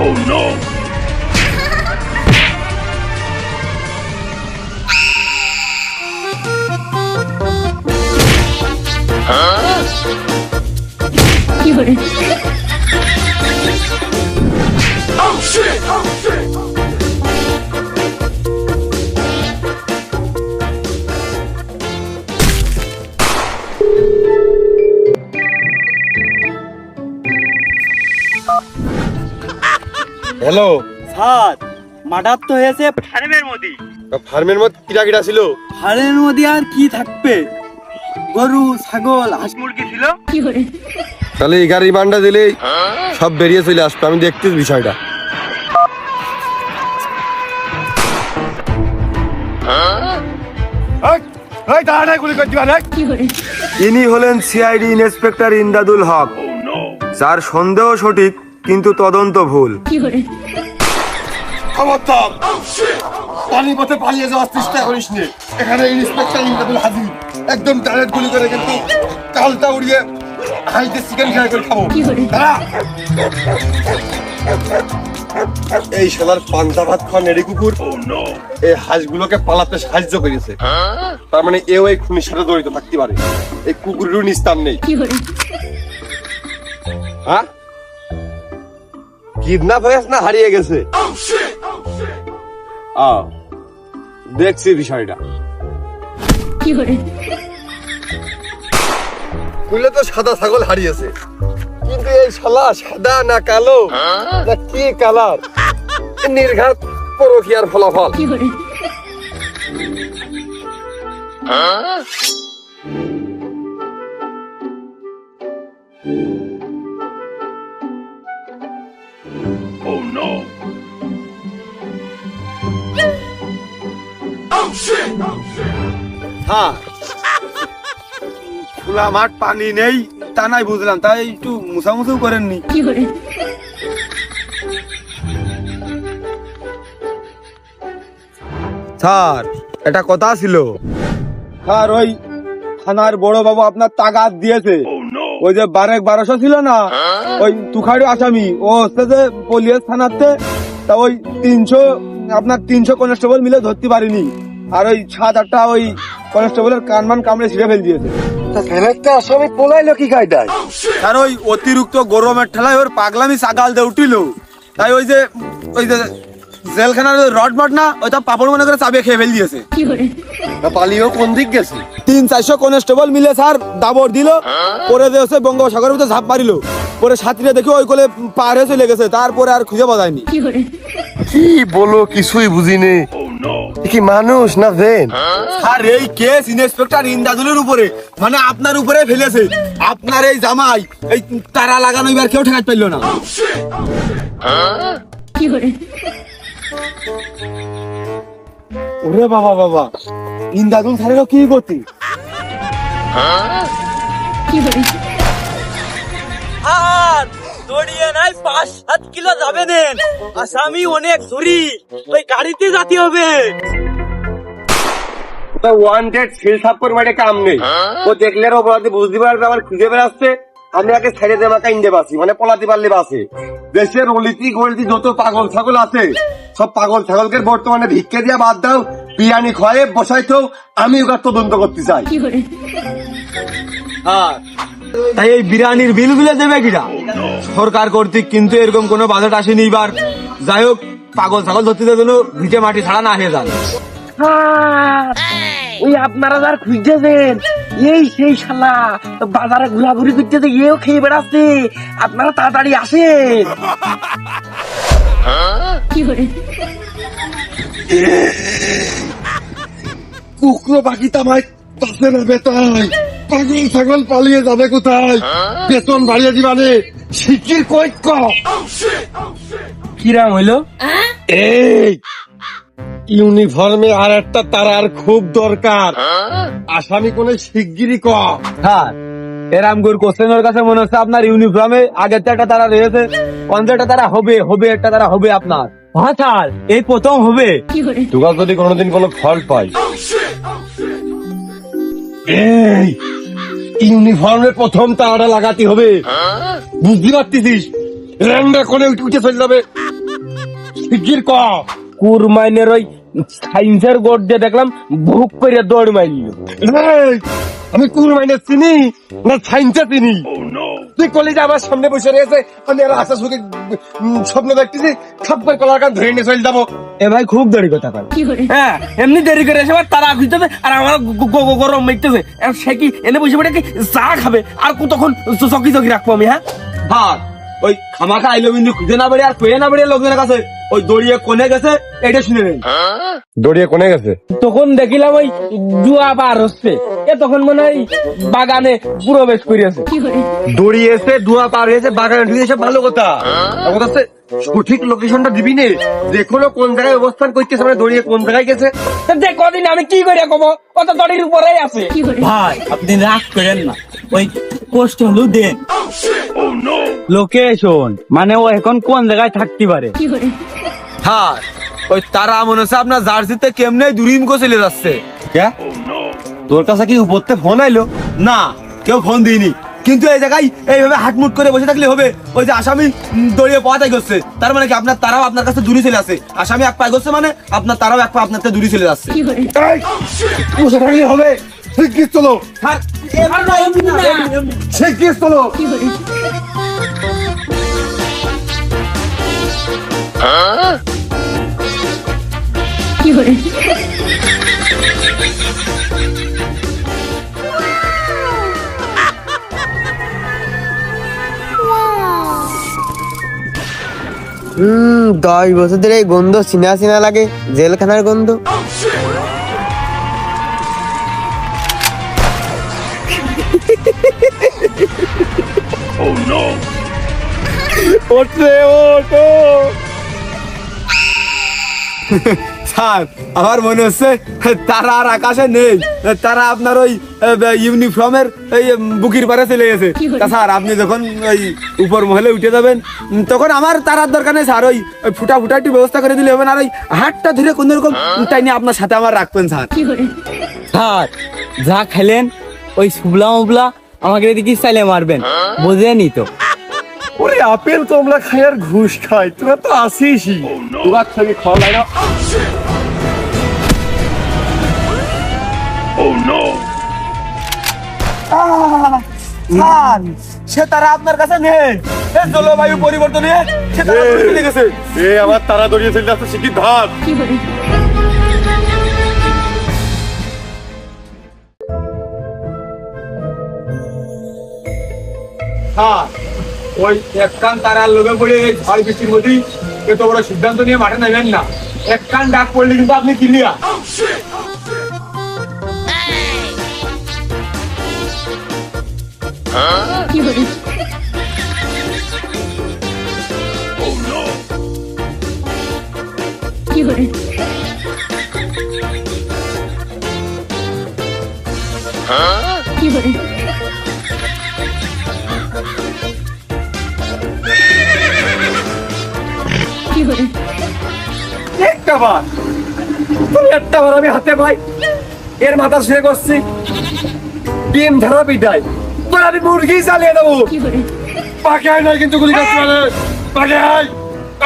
Oh no! Oh shit! Oh shit! Hello sir murder তো হয়েছে ফার্মের মধ্যে। ফার্মের মধ্যে কিরা কিরা ছিল? ফার্মের মধ্যে আর কি থাকবে, গরু ছাগল হাঁস মুরগি ছিল। তাহলে এই গাড়ি বান্ডা দিলেই সব বেরিয়ে চলে আসবে। আমি দেখতেছি বিষয়টা। ইনি হলেন সিআইডি ইন্সপেক্টর ইমদাদুল হক, যার সন্দেহ সঠিক কিন্তু তদন্ত ভুল। খবরদার পানির পথে পালিয়ে যাওয়ার চেষ্টা করিস নে। এখানে ইন্সপেক্টর ইমদাদুল হাজির। একদম ডাইরেক্ট গুলি করে কিন্তু কালটা উড়িয়ে হাইতে চিকেন ফ্রাই করে খাবো। এই শালার পান্তা ভাত খাওয়া নেড়ি কুকুর এই হাঁসগুলোকে পালাতে সাহায্য করেছে। তার মানে এও এই খুনির সাথে জড়িত থাকতে পারে। এই কুকুরেরও নিস্তার নেই। হ্যাঁ, কিডন্যাপ হয়েছে না হারিয়ে গেছে? দেখছি বিষয়টা। বুঝলে তো সাদা ছাগল হারিয়েছে, কিন্তু এই শালা সাদা না কালো না কি কালার, নির্ঘাত পরকীয়ার ফলাফল। Oh no! Oh shit! Oh shit! হ্যাঁ, খোলা মাঠ পানি নেই তা নাই বুঝলাম, তাই একটু মুছামুছিও করেননি। স্যার, এটা কথা ছিল। স্যার ওই থানার বড় বাবু আপনার তাগাদ দিয়েছে। ওই যে 1200 ছিল না, ওই তুখাড়ি আসামি ও হচ্ছে যে পুলিশ থানাতে, তা ওই 300 কনস্টেবল মিলে ধরতে পারিনি। আর ওই 7-8টা ওই কনস্টেবলের কানমান কামড়ে ছিঁড়ে ফেল দিয়েছে। আসামি পলাইলো কি কায়দায়? আর ওই অতিরিক্ত গরমের ঠেলায় ওর পাগলামি সাগাল দিয়ে উঠিল। তাই ওই যে জেলখানার রড মট না, ওইটা পাপড় মনে করে চাবিয়ে খেয়ে ফেল দিয়েছে। পালিয়েও কোন দিক গেছে? 300-400 কনস্টেবল মিলে স্যার দাবর দিল, পরে দিয়েছে বঙ্গোপসাগরের ভিতরে ঝাঁপ মারিল। পরে সাথীরা দেখে ওই কোলে পার হয়ে চলে গেছে, তারপরে আর খুঁজে পাওয়া যায়নি। কি বলো, কিছুই বুঝিনি। কি মানুষ না ভেন? স্যার এই কেস ইন্সপেক্টর ইমদাদুলের উপরে, মানে আপনার উপরে ফেলেছে। আপনার এই জামাই এই তারা লাগানো এবার কেউ ঠেকাতে পারল না। ওরে বাবা বাবা, ইমদাদুল স্যারেরও কি গতি! আর দড়িয়ে নাই 5-7 কিলো যাবে নেন, আসামি অনেক ঝুরি, ওই গাড়িতে যেতে হবে। ওয়ান্টেড সিল সাপ করে মাঠে কাম নেই। ও দেখলে অপরাধী বুঝতে পারবে, আবার খুঁজে বেড়াচ্ছে। আমি আগে ছেড়ে দেওয়া কাইন্দে বাসি, মানে পলাতে পারলে বাসে। দেশের অলিতি গলিতি যত পাগল ছাগল আছে, সব পাগল ছাগলকে বর্তমানে ভিক্ষে দিয়া বাদ দাও, বিরিয়ানি খয়ে বসাইতো। আমি ওকে তদন্ত করতে চাই। তাই এই বিরিয়ানির বিল গুলো দেবে কিনা সরকার কর্তৃক, কিন্তু এরকম কোনো বাজেট আসেনি এবার। যাই হোক, পাগল ছাগল ধরতে জন্য ভিজে মাটি ছাড়া না হয়ে যান। ওই আপনারা যার খুঁজতেছেন এই সেই শালা বাজারে ঘোরাঘুরি করতেছে, এও খেয়ে বেড়াচ্ছে। আপনারা তাড়াতাড়ি আসেন। কুকুর বাকি তামায় পাশে না বেতায়। পাগল ছাগল পালিয়ে যাবে কোথায়? বেতন বাড়িয়ে দিবানে শিখির কই ক। কিরাম হইলো? এই ইউনিফর্মে আর একটা তারার খুব দরকার। আসামি কোন শিগগিরই ক। হ্যাঁ, এরাম করে কোশ্চেনের কাছে মনে হচ্ছে আপনার ইউনিফর্মে আগের তো একটা তারা রয়েছে, পঞ্চাশটা তারা হবে একটা তারা হবে আপনার। হ্যাঁ স্যার, এই প্রথম হবে। তোরা যদি কোনোদিন কোনো ফল পাই, এই ইউনিফর্মে প্রথম তারাটা লাগাতে হবে। বুঝতে পারতেছিস? র্যান্ডা করে উঠে চলে যাবে। শিগগির ক। কুরমাইনের ওই সাইন্সের গোট দিয়ে দেখলাম ভুক করে দৌড় মারল। এই, আমি কুরমাইনে চিনি না ছাইনটা চিনি? তুই কলেজে আমার সামনে বসে রয়েছে, আমি আর আশা সুখে স্বপ্ন দেখতেছি, খাপ করে কলার কান ধরে নিয়ে চলে যাবো। এ ভাই খুব দেরি কথা কয়। হ্যাঁ এমনি দেরি করে এসে আবার তারা খুঁজতেছে আর আমার গরম মারতেছে। আর সে কি এনে বসে পড়ে কি চা খাবে আর কতক্ষণ চকি চকি রাখবো আমি? হ্যাঁ হ্যাঁ, ওই খামাখা আইলো বিন্দু খুঁজে না বেড়ে আর পেয়ে না বেড়ে লোকজনের কাছে ওই দড়িয়ে কোনে গেছে এটা শুনে নেন। দড়িয়ে কোনে গেছে? তখন দেখিলাম ওই জুয়া বার হচ্ছে, এ তখন মনে হয় বাগানে প্রবেশ করিয়াছে। দড়িয়েছে, দুয়া পার হয়েছে, বাগানে ঢুকেছে, ভালো কথা। আমার কাছে সঠিক লোকেশনটা দিবি নে, দেখলো কোন জায়গায় অবস্থান করতেছে, মানে দড়িয়ে কোন জায়গায় গেছে। তা যে কদিন আমি কি করে কব, কত দড়ির উপরেই আছে। ভাই আপনি রাগ করেন না, ওই পোস্ট হলু দেন। লোকেশন মানে ও এখন কোন জায়গায় থাকতে পারে। হ্যাঁ, ওই তারা মনে হচ্ছে আপনার জার্সিতে কেমনে দুরিমকো চলে যাচ্ছে। কে তোর কাছে কি উপরতে ফোন আইলো? না, কেউ ফোন দিইনি, কিন্তু এই জায়গায় এইভাবে হাটমুট করে বসে থাকলে হবে? ওই যে আসামি দড়িয়ে পাওয়াটাই করছে, তার মানে কি আপনার তারাও আপনার কাছে দূরে চলে আসে? আসামি এক পায়ে করছে মানে আপনার তারাও এক পা আপনার থেকে দূরে চলে যাচ্ছে। এই, বসে থাকলে হবে, শিগগির চলো, শিগগির চলো। দশ বছর ধরে এই গন্ধ চিনা চিনা লাগে, জেলখানার গন্ধ। স্যার আমার মনে হচ্ছে তারা আর আকাশে নেই, তারা আপনার ওই ইউনিফর্মের এই বুকির পারে চলে গেছে। তা স্যার আপনি যখন ওই উপর মহলে উঠে যাবেন তখন আমার তারার দরকার নেই স্যার, ওই ফুটা ফুটা একটু ব্যবস্থা করে দিলে হবে না। আর ওই হাতটা ধরে কোন রকম টাইনে আপনার সাথে আমার রাখবেন স্যার। স্যার যা খেলেন ওই সুবলা মুবলা আমাকে এদিকে চাইলে মারবেন, বোঝেনি তো? ওরে আপেল কমলা খাই আর ঘুষ খাই, তোরা তো আসিসই। তোর সঙ্গে খাওয়া লাগে না। স্যার সে তারা আপনার কাছে নেই, জলবায়ু পরিবর্তনে সে তারা দূরে চলে গেছে। এ আমার তারা দড়িয়ে চলে যাচ্ছে, শিগগির ধর। হ্যাঁ, ওই এক কান তারার লোকে পড়ে এই ঝড় বৃষ্টির মধ্যেই এত বড় সিদ্ধান্ত নিয়ে মাঠে নেবেন না। এক কান ডাক পড়লে কিন্তু আপনি ক্লিয়ার। একটা বার, তুমি একটা বার আমি হাতে পাই, এর মাথা শুয়ে করছি, ডিম ধরা পিটাই, তোর আমি মুরগি চালিয়ে দেবো। পাকে আয় নয় কিন্তু গুলি করতে পারে, পাকে আয়,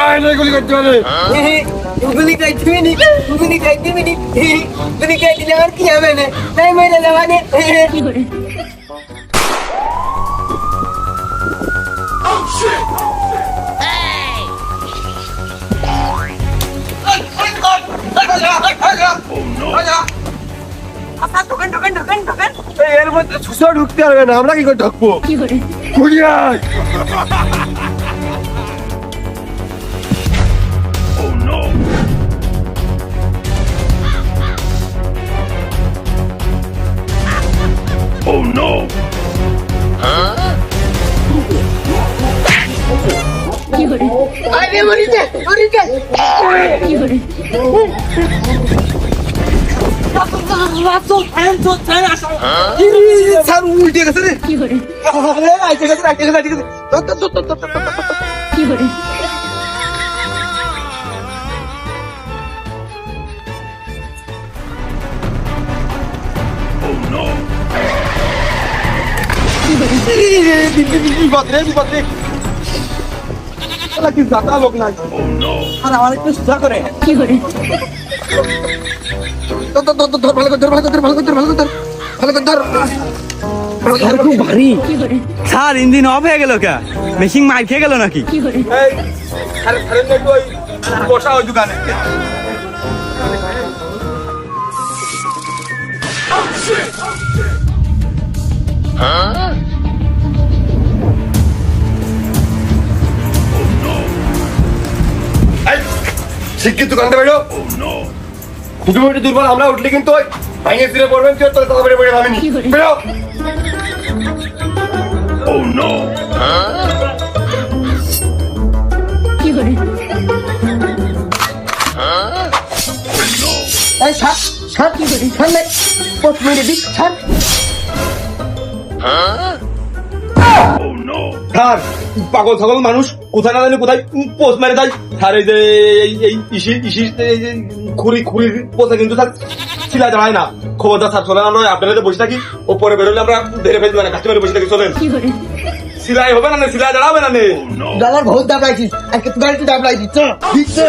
আয় নয় গুলি করতে পারে। গুলি খাইতে নি, গুলি খাইতে নি, গুলি খাইতে দিলে আমার কি হবে না? তাই মেরে যাওয়া নে। এর মধ্যে ছুসা ঢুকতে পারবে না, আমরা কি করে ঢুকবো? গুলি আয়। আরে মরিছে, মরিছে। স্যার উল্টে গেছে রে। বিপদ রে, বিপদ রে। শালা কি জাতা লোক নাই আর আমার একটু সুজা করে খুব ভারী স্যার ইঞ্জিন অফ হয়ে গেল কে মেশিন মার খেয়ে গেল নাকি এই আরে আরে একটু ওই বসা ওই দোকানে শিক্ষিত দোকানটা বেরো খুঁটি মুটি দুর্বল আমরা উঠলে কিন্তু ওই ভাঙে ফিরে পড়বেন কেউ তোর কথা বেড়ে বেড়ে ভাবেনি বেরো Oh no! এই ছাড় ছাড় ছাড় নে 5 মিনিট দিক ছাড় Oh no! স্যার পাগল ছাগল মানুষ কোথায় না জানি কোথায় পোস্ট মেরে দেয় স্যার এই যে এই ইসি খুরি পোস্টে কিন্তু স্যার ছিলা দাঁড়ায় না খবরদার স্যার চলে না নয় আপনারা তো বসে থাকি ও পরে বেরোলে আমরা ধরে ফেলবো না কাস্টমারে বসে থাকি চলেন সিলাই হবে না সিলাই দাঁড়াবে না নে ডলার বহুত দাম লাগছিস আজকে তুই গাড়িতে দাম লাগছিস চ দিচ্ছে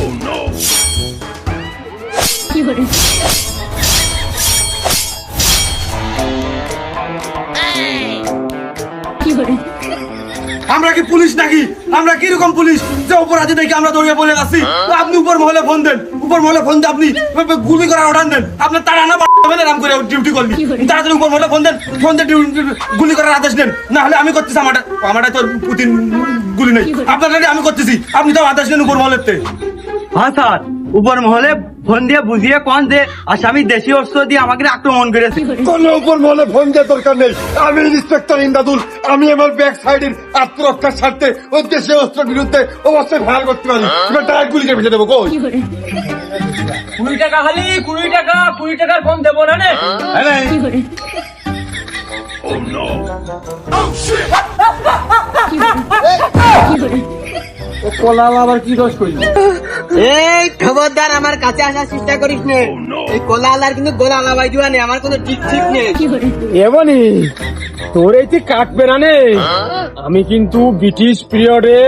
Oh no! আমরা কি পুলিশ নাকি আমরা কি রকম পুলিশ যে অপরাধী দেখে আমরা দৌড়ে বলে আসছি আপনি উপর মহলে ফোন দেন উপর মহলে ফোন দিয়ে আপনি গুলি করার অর্ডার দেন আপনার তারা না নাম করে ডিউটি করবি তাড়াতাড়ি উপর মহলে ফোন দেন ফোন দিয়ে গুলি করার আদেশ দেন না হলে আমি করতেছি আমারটা তো পুতিন গুলি নেই আপনার আমি করতেছি আপনি তো আদেশ দেন উপর মহলেতে হ্যাঁ স্যার উপর মহলে ফোন দিয়ে বুঝিয়ে কোন যে আসামি দেশি অস্ত্র দিয়ে আমাকে আক্রমণ করেছে কোন উপর মহলে ফোন দেওয়ার দরকার নেই আমি ইন্সপেক্টর ইমদাদুল আমি আমার ব্যাক সাইডের আত্মরক্ষার স্বার্থে ওই দেশে অস্ত্রের বিরুদ্ধে অবশ্যই ফায়ার করতে পারি এবার ডাইরেক্ট গুলিকে ভেসে দেবো কই 20 টাকা খালি 20 টাকার ফোন দেবো না নে Oh no! Oh shit! এই খবরদার আমার কাছে আসার চেষ্টা করিস নে এই কোলা আলার কিন্তু গোলা আলাবাই দিবা নেই আমার কোনো ঠিক নেই এবনি তোর এই যে কাটবে না নে আমি কিন্তু ব্রিটিশ পিরিয়ডে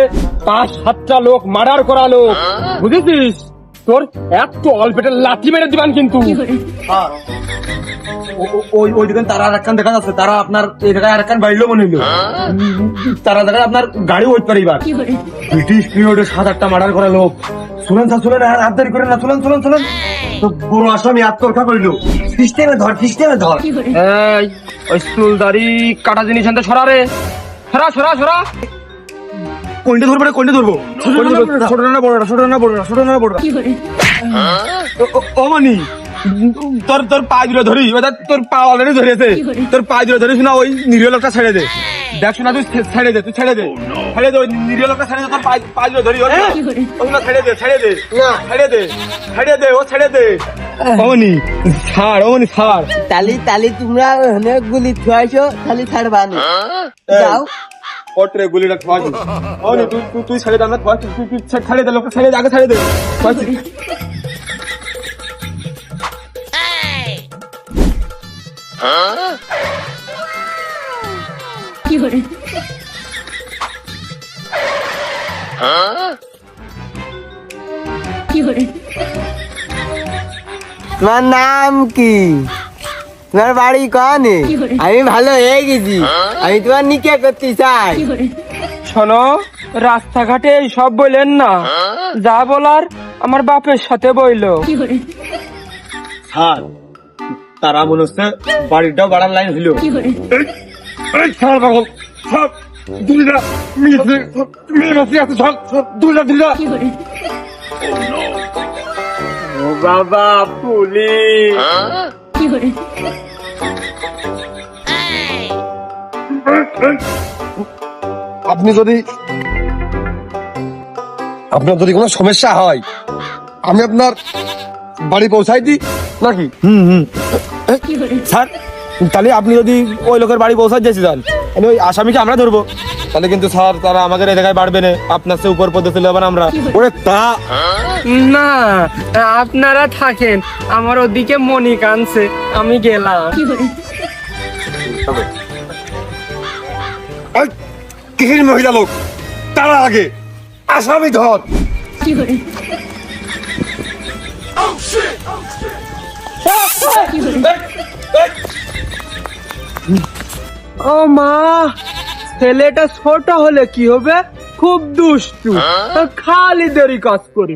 5-7টা লোক মার্ডার করা লোক বুঝেছিস তোর একটু অল্পেটের লাঠি মেরে দিবান কিন্তু ওই দিকে তারা আর একখান দেখা যাচ্ছে তারা আপনার এই জায়গায় আর একখান বাড়িলো মনে হলো তারা জায়গায় আপনার গাড়ি ওয়েট করে এবার ব্রিটিশ পিরিয়ডে 7-8টা মার্ডার করা লোক শুনেন স্যার শুনেন হাত দেরি করেন না শুনেন তো বড় আসামি আত্মরক্ষা করিল সিস্টেমে ধর এই ওই চুলদারি কাটা জিনিস আনতে সরা রে সরা কোনটা ধরবো ছোট না বড় ও মানি তোর পা জুড়ে ধরি তোর পা অলরেডি ধরেছে তোর পা জুড়ে ধরিস না ওই নিরীহ লোকটা ছেড়ে দে দেখ শোনা তুই ছেড়ে দে ওই নিরীহ লোকটা ছেড়ে দে তোর পা জুড়ে ধরি ওগুলো ছেড়ে দে ও ছেড়ে দে অমনি ছাড় তালি তোমরা গুলি থুয়াইছো তালি ছাড়বা না যাও ওটরে গুলিটা খাওয়াই অমনি তুই ছেড়ে দে আমরা তুই ছেড়ে দে লোকটা ছেড়ে দে আগে ছেড়ে দে তোমার নাম কি তোমার বাড়ি কনে আমি ভালো হয়ে গেছি আমি তোমার নিকে করতে চাই শোনো রাস্তাঘাটে সব বললেন না যা বলার আমার বাপের সাথে বইলো স্যার তারা মনে হচ্ছে বাড়িটাও বাড়ার লাইন হইল এই ছাড় পাগল সব দুইটা মেয়ে মাসি আছে সব দুইটা ও বাবা পুলিশ আপনার যদি কোনো সমস্যা হয় আমি আপনার বাড়ি পৌঁছাই দিই নাকি স্যার তাহলে আপনি যদি ওই লোকের বাড়ি পৌঁছাতে যান ওই আসামিকে আমরা ধরবো তাহলে কিন্তু স্যার তারা আমাদের এই জায়গায় বাড়বে না আপনার সে উপর পদে চলে যাবেন আমরা ওরে তা না আপনারা থাকেন আমার ওদিকে মনি কানছে আমি গেলাম কিসের মহিলা লোক, তারা আগে আসামি ধর। Oh shit! ও মা, ছেলেটা ছোট হলে কি হবে, খুব দুষ্টু, খালি দেরি কাজ করি।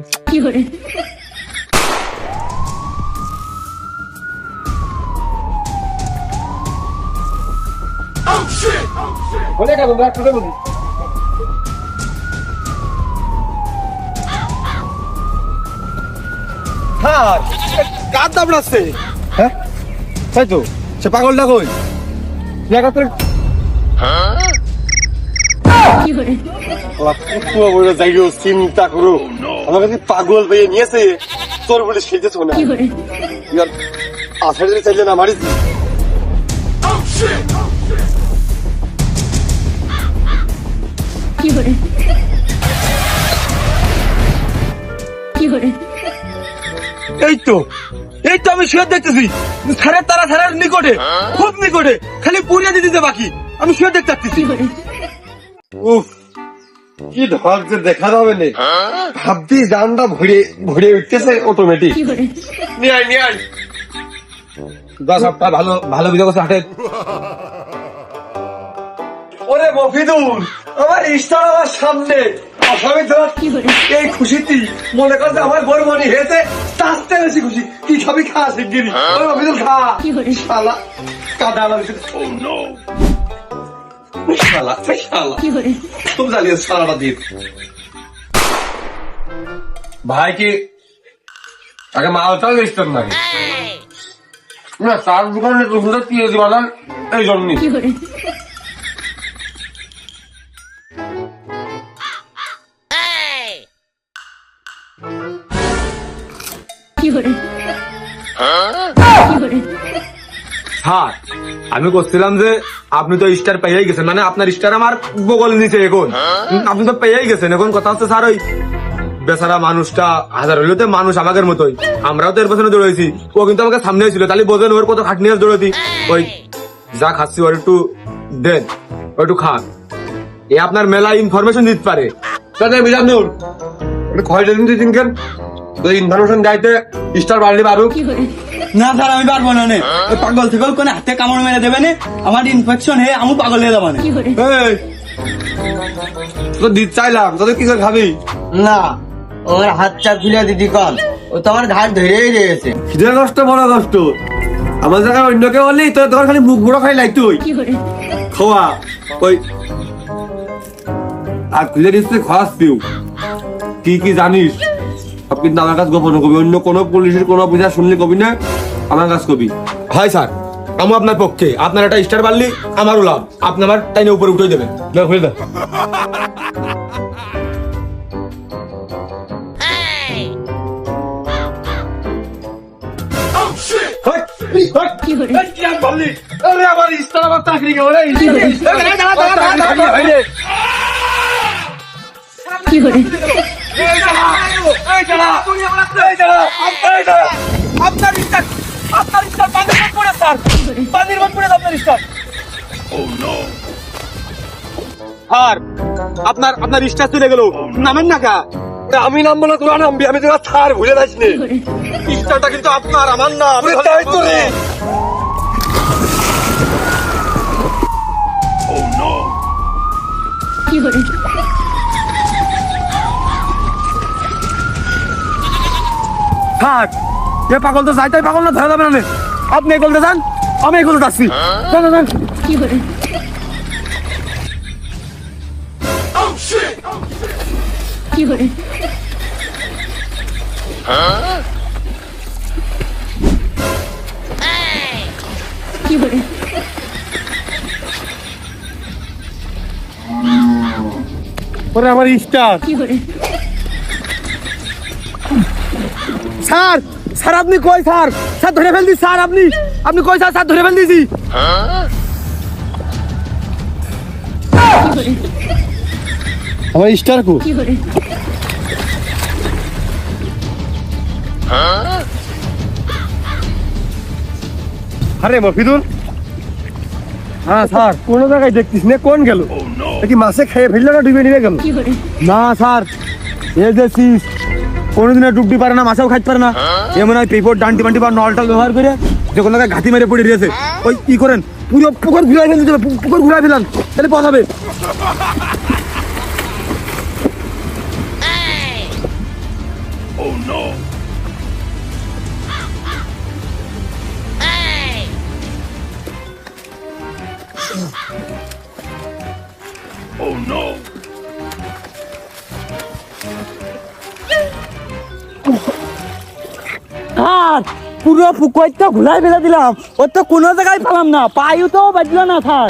Oh shit! স্যার কার দাবড়াচ্ছে? হ্যাঁ তাই তো, সে পাগলটা কই? দেখা তোর চিন্তা করো, আমার কাছে পাগল পেয়ে নিয়েছে, তোর বলে সেজেছ না, আষাঢ় চাইলে না মারিস। Oh shit! এই তো আমি শুয়ে দেখতেছি, স্যারের তারা স্যারের নিকটে, খুব নিকটে, খালি পুড়িয়ে দিতে বাকি, আমি শুয়ে দেখতে পাচ্ছি। উফ, কি ধৈর্য দেখা যাবে না, ভাবছি জানটা ভরে ভরে উঠতেছে অটোমেটিক। নিয়ে আয়, নিয়ে আয়। ভালো ভালো বিজয় করছে হাটে। ওরে মফিদুল, আমার স্টার আমার সামনে, আসামি ধর। এই খুশিটি মনে করতে আমার বড় মনে হয়েছে, তার চেয়ে বেশি খুশি। কি খাবি, খা শিগগিরি। ওরে মফিদুল খা, শালা কাদা লাগছে। Oh no! শালা শালা তুমি জ্বালিয়ে সারাটা দিন। ভাই কি আগে মালটাও স্টার নাই না, তার দোকানে সুন্দর পিএজি বানান, এই জন্য স্যার আমি করছিলাম যে আপনি তো স্টার পেয়েই গেছেন, মানে আপনার স্টার আমার বগলে নিচে, এখন আপনি তো পেয়েই গেছেন। এখন কথা হচ্ছে স্যার, ওই বেচারা মানুষটা হাজার হইলেও তো মানুষ আমাদের মতোই, আমরাও তো এর পেছনে দৌড়েছি, ও কিন্তু আমাকে সামনে ছিল, তাহলে বোঝেন ওর কত খাটনি দৌড়েছি। ওই যা খাচ্ছি ওর একটু দেন, ও একটু খান, এ আপনার মেলা ইনফরমেশন দিতে পারে। মিজানুর খয় দিন দিন কেন ইনফরমেশন গাইতে স্টার বাড়লি বারুক। না স্যার আমি পারবো না, ওই পাগল থেকে কোন হাতে কামড় মেরে দেবে না, আমার ইনফেকশন হয়ে আমি পাগল হয়ে যাবো না। এই, তো দিতে চাইলাম, তোদের কি করে খাবি? না, ওর হাতটা খুলে দিদি কল, ও তো আমার ঘাট ধরেই রয়েছে। খিদে কষ্ট বড় কষ্ট, আমার জায়গায় অন্য কেউ হলেই তোর তোমার খালি মুখ বুড়ো খাই লাগতো। খাওয়া ওই আর খুলে দিচ্ছে, খাওয়াস পিউ, কি কি জানিস সব কিন্তু আমার কাছে গোপন কবি, অন্য কোনো পুলিশের কোনো বুঝা শুনলে কবি না, আমার কাছে কবি। হয় স্যার, আমি আপনার পক্ষে, আপনার একটা স্টার বাড়লি আমারও লাভ, আপনি আমার টাইনে উপরে উঠে দেবেন। খুলে দেন। Oh shit! আমার স্টার আমার চাকরি Oh no! আর আপনার স্টার চলে গেল, নামেন না কা? আমি নামবো না, তোরা নামবি, আমি তোরা ছাড় ভুলে যাস নি। স্টারটা কিন্তু আপনার, আমার না। তাই তো রে। Oh no! থাক, এ পাগল তো যাইতে পাগল না, ধরা যাবে না। আপনি এই গলতে যান, আমি এই গলতে যাচ্ছি। Oh shit! ওরে আমার স্টার। স্যার স্যার আপনি কই? স্যার স্যার ধরে ফেল দিস, স্যার আপনি কই? স্যার স্যার ধরে ফেল দিছি। আমার স্টার কো? আরে মফিদুল, হ্যাঁ স্যার, কোন জায়গায় দেখতিস না, কোন গেল? কি মাছে খেয়ে ফেললো না ডুবে নিয়ে গেল? না স্যার, এ যে সিস কোনোদিনও ডুবতে পারে না, মাছেও খাইতে পারে না, এমন হয় পেপর ডান্টি বান্টি বা নলটল ব্যবহার করে যে কোনো জায়গায় ঘাতি মেরে পড়ে দিয়েছে। ওই কি করেন, পুরো পুকুর ঘুরাই ফেলতে হবে, পুকুর ঘুরাই ফেলান, তাহলে পচাবে। Oh no! Oh no! Sir পুরো পুকুরটা ঘুরাই ফেলে দিলাম, ওর তো কোনো জায়গায় পেলাম না, পায়ু তো বাজলো না স্যার।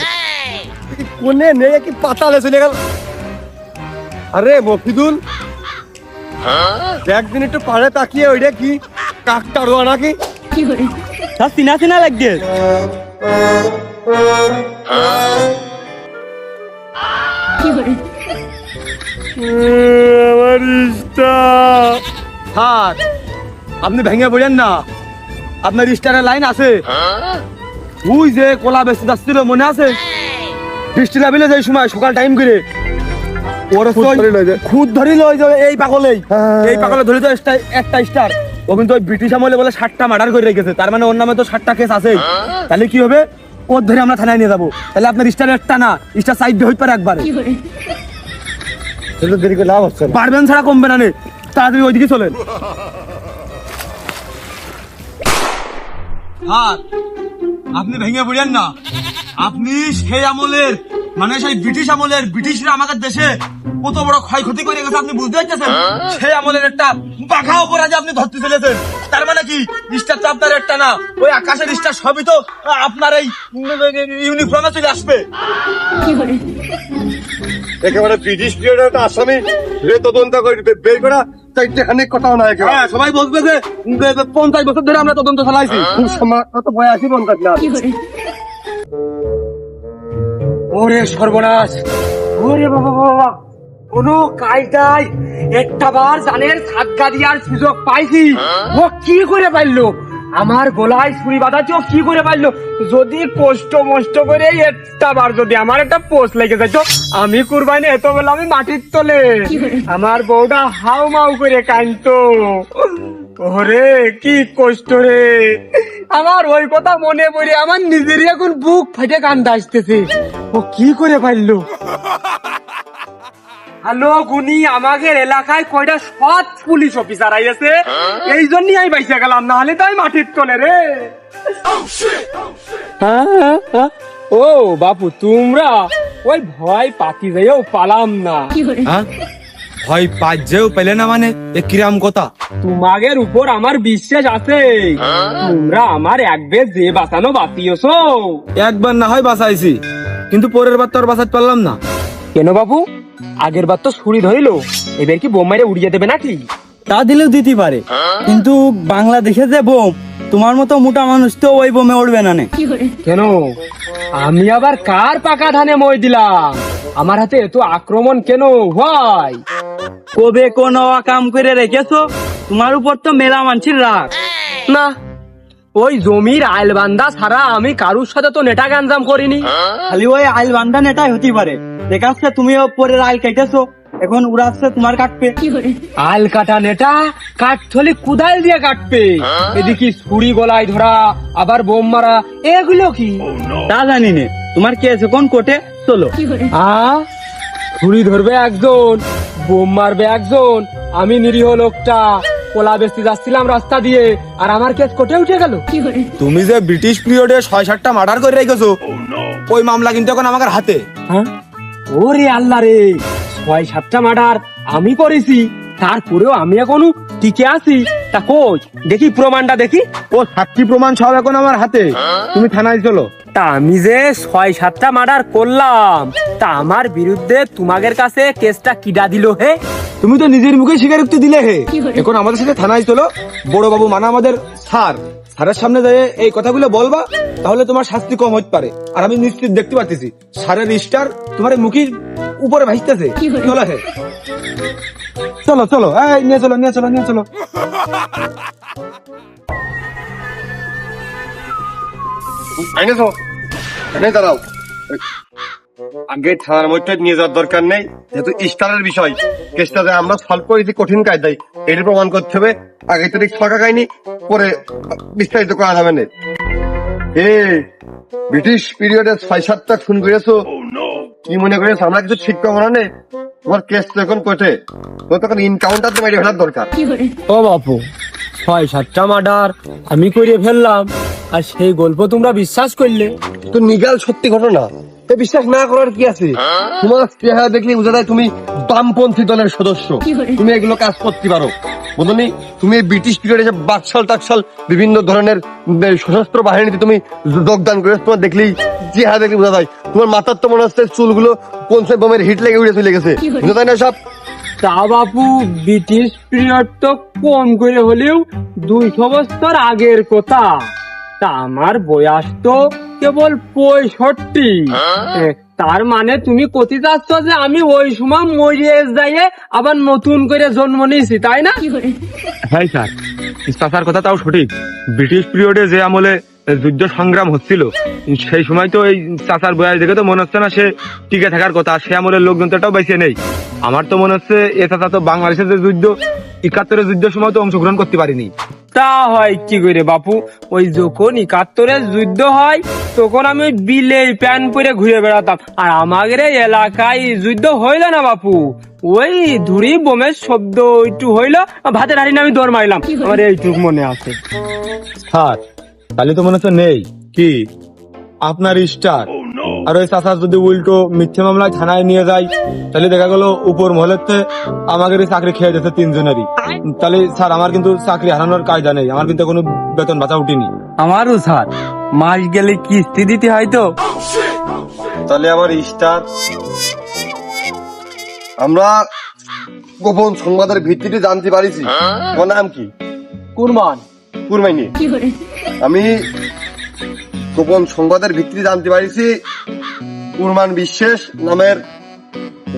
কোনে নেই কি পাতালে চলে গেল? আরে মফিদুল, একদিন একটু পাড়ে তাকিয়ে ওইটা কি কাকটার দোয়া নাকি? স্যার চিনা চিনা লাগছে। স্যার আপনি ভেঙে পড়েন না, আপনার স্টারের লাইন আছে। ওই যে কলা বেশি যাচ্ছিল মনে আছে, বৃষ্টি নামিলে যে সময় সকাল টাইম করে ওর খুদ ধরিল ওই যে এই পাগলেই, এই পাগলে ধরে তো একটা স্টার। ও কিন্তু ওই ব্রিটিশ আমলে বলে 60টা মার্ডার করে রেখেছে, তার মানে ওর নামে তো 60টা কেস আছে। তাহলে কি হবে, ওর ধরে আমরা থানায় নিয়ে যাবো। তাহলে আপনার স্টার একটা না, স্টার সাইড হইতে পারে একবারে। দেরি করে লাভ হচ্ছে না। পারবেন ছাড়া কমবে না, নে তাড়াতাড়ি ওইদিকে চলেন। আর আপনি ভেঙে পড়েন না, আপনি সেই আমলের মানে সেই ব্রিটিশ আমলের, ব্রিটিশরা আমাদের দেশে কত বড় ক্ষয়ক্ষতি করে গেছে আপনি বুঝতে পারছেন? সেই আমলের একটা পাখা অপরাধে আপনি ধরতে চলেছেন। তার মানে কি স্টার তো আপনার একটা না, ওই আকাশের স্টার সবই তো আপনার এই ইউনিফর্মে চলে আসবে। একেবারে ব্রিটিশ পিরিয়ডের একটা আসামি তদন্ত করে বের করা চারটেখানে কথাও না। একেবারে হ্যাঁ, সবাই বলবে যে 50 বছর ধরে আমরা তদন্ত চালাইছি। খুব সময় কত বয়সী বন্ধ না। ওরে সর্বনাশ, ওরে বাবা বাবা, কোন কায়দায় একটা বার জানের সাতগা দিয়ার সুযোগ পাইছি, ও কি করে পারলো? আমার গলায় ছুরি বাঁধাচ্ছে, ও কি করে পারলো? যদি কষ্ট মষ্ট করে একটা বার যদি আমার একটা পোস্ট লেগে যাইতো, আমি কুরবানি এত বেলা আমি মাটির তলে, আমার বউটা হাউ মাউ করে কাঁদতো। ওরে কি কষ্ট রে, আমার ওই কথা মনে পড়ে আমার নিজেরই এখন বুক ফেটে কান্দা আসতেছে। ও কি করে পারলো? হ্যালো গুনি, আমাদের এলাকায় কয়টা সৎ পুলিশ অফিসার আইছে, এই জন্যই আমি বাইসে গেলাম, না হলে তো আমি মাটির তলে রে। Oh shit! ও বাপু, তোমরা ওই ভয় পাতি যাইও পালাম না। ভয় পাজ্যেও পেলে না মানে এ কিরাম কথা? তোমাদের উপর আমার বিশ্বাস আছে, তোমরা আমার একবার যে বাঁচানো বাঁচিয়েছো। একবার না হয় বাঁচাইছি, কিন্তু পরের বার তো আর বাঁচাতে পারলাম না। কেন বাবু, আগের বার তো ছুরি ধরিল, এবার কি বোম মাইরে উড়িয়ে দেবে নাকি? তা দিলেও দিতে পারে, কিন্তু বাংলাদেশে যে বোম, তোমার মতো মোটা মানুষ তো ওই বোমে উঠবে না নে। কেন, আমি আবার কার পাকা ধানে মই দিলাম? আমার হাতে এত আক্রমণ কেন ভাই? কবে কোন কাম করে রেখেছো, তোমার উপর তো মেলা মানছির রাগ। না, ওই জমির আইল বান্দা ছাড়া আমি কারুর সাথে তো নেটা গাঞ্জাম করিনি। খালি ওই আইল বান্ধা নেটাই হতে পারে, দেখাচ্ছে তুমিও পরের আইল কেটেছো, এখন উড়াচ্ছে তোমার কাটবে। আল কাটা নেটা কাঠথলি কুদাল দিয়ে কাটবে, এদিকে ছুরি গলায় ধরা, আবার বোম মারা, এগুলো কি? তা জানি নে, তোমার কি আছে কোন কোটে? চলো। ছুরি ধরবে একজন, বোম মারবে একজন, আমি নিরীহ লোকটা কোলা বেচতে যাচ্ছিলাম রাস্তা দিয়ে, আর আমার কেস কোটে উঠে গেল। তুমি যে ব্রিটিশ পিরিয়ডে 6-7টা মার্ডার করে রেখেছো, ওই মামলা কিন্তু এখন আমার হাতে। ওরে আল্লাহ রে, 6-7টা মার্ডার আমি করেছি, তারপরেও আমি এখনো টিকে আছি। তা কোচ দেখি প্রমাণটা দেখি। ও সাক্ষী প্রমাণ সব এখন আমার হাতে, তুমি থানায় চলো। তা আমি যে 6-7টা মার্ডার করলাম, তা আমার বিরুদ্ধে তোমাদের কাছে কেসটা কিডা দিল হে? তুমি তো নিজের মুখে স্বীকারোক্তি দিলে হে। এখন আমাদের সাথে থানায় চলো, বড় বাবু মানে আমাদের স্যারের সামনে দাঁড়িয়ে এই কথাগুলো বলবা, তাহলে তোমার শাস্তি কম হতে পারে। আর আমি নিশ্চিত দেখতে পাচ্ছি স্যারের স্টার তোমার মুখের উপরে ভাসতেছে। চলো চলো, এই নিয়ে চলো নিয়ে চলো নিয়ে চলো। আইনেছো, এনে দাঁড়াও। আগে থানার মধ্যে নিয়ে যাওয়ার দরকার নেই, যেহেতু স্টারের বিষয়, কেসটা যে আমরা সলভ করেছি কঠিন কায়দায়, এটা প্রমাণ করতে হবে। আগে তো ছকা খাইনি, পরে বিস্তারিত করা যাবে না। ব্রিটিশ পিরিয়ডে 6-7টা খুন করেছো, কি মনে করেছো আমরা কিছু ঠিক পাবো না? তোমার কেস তো এখন কোর্টে, তোমার তখন ইনকাউন্টার তো মেরে ফেলার দরকার। ও বাপু, 6-7টা মার্ডার আমি করে ফেললাম, আর সেই গল্প তোমরা বিশ্বাস করলে? তো নিগাল সত্যি ঘটনা, বিশ্বাস না করার কি আছে? তোমার চেহারা দেখলে বোঝা যায় তুমি বামপন্থী দলের সদস্য, তুমি এগুলো কাজ করতে পারো। বুঝলি, তুমি ব্রিটিশ পিরিয়ডে বাকশাল টাকশাল বিভিন্ন ধরনের সশস্ত্র বাহিনীতে তুমি যোগদান করে, তোমার দেখলেই চেহারা দেখলে বোঝা যায়। তোমার মাথার তো মনে হচ্ছে চুলগুলো কোন সে বোমের হিট লেগে উড়ে চলে গেছে, বুঝা যায় না সব? তা বাপু, ব্রিটিশ পিরিয়ড তো কম করে হলেও 200 বছর আগের কথা। তা আমার বয়স তো কেবল 65। তার মানে তুমি কথিত চাচ্ছ যে আমি ওই সময় মরিয়ে যাইয়ে আবার নতুন করে জন্ম নিয়েছি, তাই না? হ্যাঁ স্যার, চাচার কথা তাও সঠিক। ব্রিটিশ পিরিয়ডে যে আমলে যুদ্ধ সংগ্রাম হচ্ছিল, সেই সময় তো এই চাচার বয়স দেখে তো মনে হচ্ছে না সে টিকে থাকার কথা। সে আমলের লোকজন তো এটাও বেঁচে নেই। আমার তো মনে হচ্ছে এ চাচা তো বাংলাদেশের যে যুদ্ধ 71-এর যুদ্ধের সময় তো অংশগ্রহণ করতে পারিনি। তা হয় কি করে বাপু, ওই যখন 71-এর যুদ্ধ হয় তখন আমি বিলে প্যান পরে ঘুরে বেড়াতাম, আর আমাদের এই এলাকায় যুদ্ধ হইল না বাপু। ওই ধুরি বোমের শব্দ একটু হইলো, ভাতের হাড়ি আমি দৌড় মারলাম, আমার এইটুক মনে আছে। স্যার, তাহলে তো মনে হচ্ছে নেই কি আপনার স্টার আর ওই চাচার যদি উল্টো মিথ্যে মামলায় থানায় নিয়ে যায়, তাহলে দেখা গেল উপর মহলেতে আমাদের চাকরি খেয়ে দিচ্ছে 3 জনেরই। তাহলে স্যার আমার কিন্তু চাকরি হারানোর কায়দা নেই, আমার কিন্তু কোনো বেতন ভাতা উঠিনি। আমারও স্যার মাস গেলে কিস্তি দিতে হয় তো। তাহলে আমার স্টার, আমরা গোপন সংবাদের ভিত্তিতে জানতে পারিছি তোমার নাম কি? কুরমান। কুরমাইনি। আমি গোপন সংবাদের ভিত্তিতে জানতে পারিছি কুরমান বিশ্বাস নামের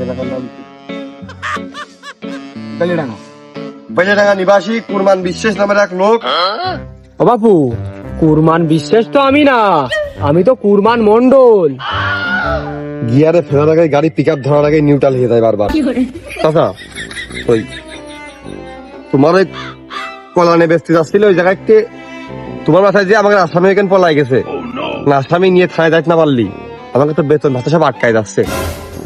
এলাকার নাম কি? বেলেডাঙ্গা নিবাসী কুরমান বিশ্বাস নামের এক লোক। ও বাপু, কুরমান বিশ্বাস তো আমি না, আমি তো কুরমান মন্ডল। গিয়ারে ফেরার আগে গাড়ি পিক আপ ধরার আগে নিউট্রাল হয়ে যায় বারবার। চাচা, ওই তোমার ওই কলানে বেস্তি যাচ্ছিল, ওই জায়গায় তোমার মাথায় যে আমাকে আসামি এখানে পলাই গেছে, আসামি নিয়ে থানায় যাইতে না পারলি, আমাকে তো বেতন ভাতা সব আটকায় যাচ্ছে।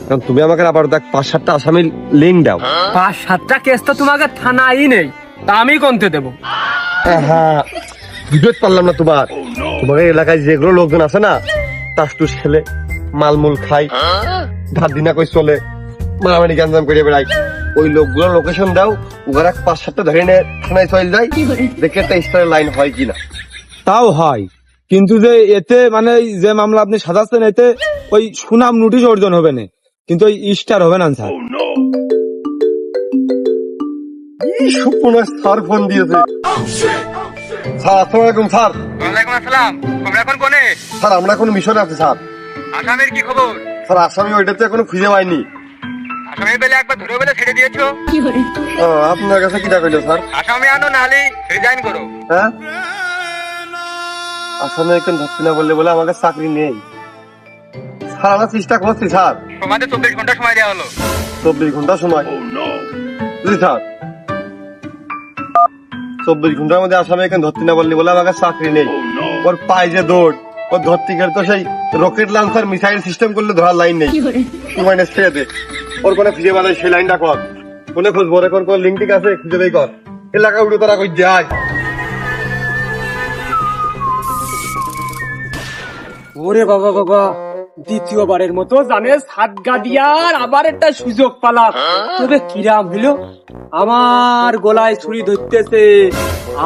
কারণ তুমি আমাকে আবার দেখ 5-7টা আসামির লিঙ্ক দাও। 5-7টা কেস তো তোমাকে থানায় নেই, তা আমি কোনতে দেবো? হ্যাঁ, বুঝতে পারলাম না তোমার এলাকায় যেগুলো লোকজন আছে না, টাস্টুস খেলে মালমূল খাই, ধার দিনা কই চলে, মারামারি গাঞ্জাম করে বেড়াই, ওই লোকগুলোর লোকেশন দাও, ওরা 5-7টা ধরে নিয়ে থানায় চলে যায়, দেখে একটা স্টারের লাইন হয় কিনা। তাও হয়, কিন্তু যে এতে মানে যে মামলা আপনি সাজাচ্ছেন, এতে ওই সুনাম নোটিশ অর্জন হবে না, কিন্তু ওই স্টার হবে না স্যার। সুপনা স্যার ফোন দিয়েছে। স্যার আসসালামু আলাইকুম। স্যার ওয়ালাইকুম আসসালাম। তোমরা এখন কোনে? স্যার আমরা এখন মিশনে আছি স্যার। আসামের কি খবর? স্যার আসামি ওইটাতে এখনো খুঁজে পাইনি। আসামি পেলে একবার ধরে বলে ছেড়ে দিয়েছো? আপনার কাছে কি ডাকলো স্যার? আসামি আনো, নাহলে রিজাইন করো। হ্যাঁ, আসামি এখন ধরছি না বললে বলে আমাকে চাকরি নেই। স্যার আমরা চেষ্টা করছি স্যার। তোমাদের 24 ঘন্টা সময় দেওয়া হলো। 24 ঘন্টা সময়? জি স্যার। 24 ঘন্টার মধ্যে আসামি এখন ধরতে না বললে বলে আমাকে চাকরি নেই। ওর পায়ে যে দৌড়, ও ধরতে গেলে তো সেই রকেট লঞ্চার মিসাইল সিস্টেম করলে ধরার লাইন নেই। তুই মানে ছেড়ে দে, ওর কোনে খুঁজে পাবে সেই লাইনটা কর, কোনে খুঁজবো রে, কোন লিঙ্ক ঠিক আছে খুঁজে বের কর, এলাকা উঠে তারা কই যায়। ওরে বাবা বাবা, দ্বিতীয়বারের মতো জানে সাতগা দিয়ার আবার একটা সুযোগ পালাম। তবে কিরাম হইলো, আমার গলায় ছুরি ধরতেছে,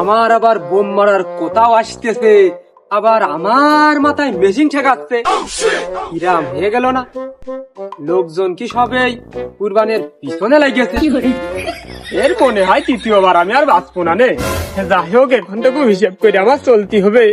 আমার আবার বোম মারার কোথাও আসতেছে, আবার আমার মাথায় মেশিন ঠেকাচ্ছে। কিরাম হয়ে গেল না? লোকজন কি সবেই কুরবানের পিছনে লাগিয়েছে। এর মনে হয় তৃতীয়বার আমি আর বাঁচবো না নে। যাই হোক, এখন থেকে হিসেব করে আমার চলতে হবে।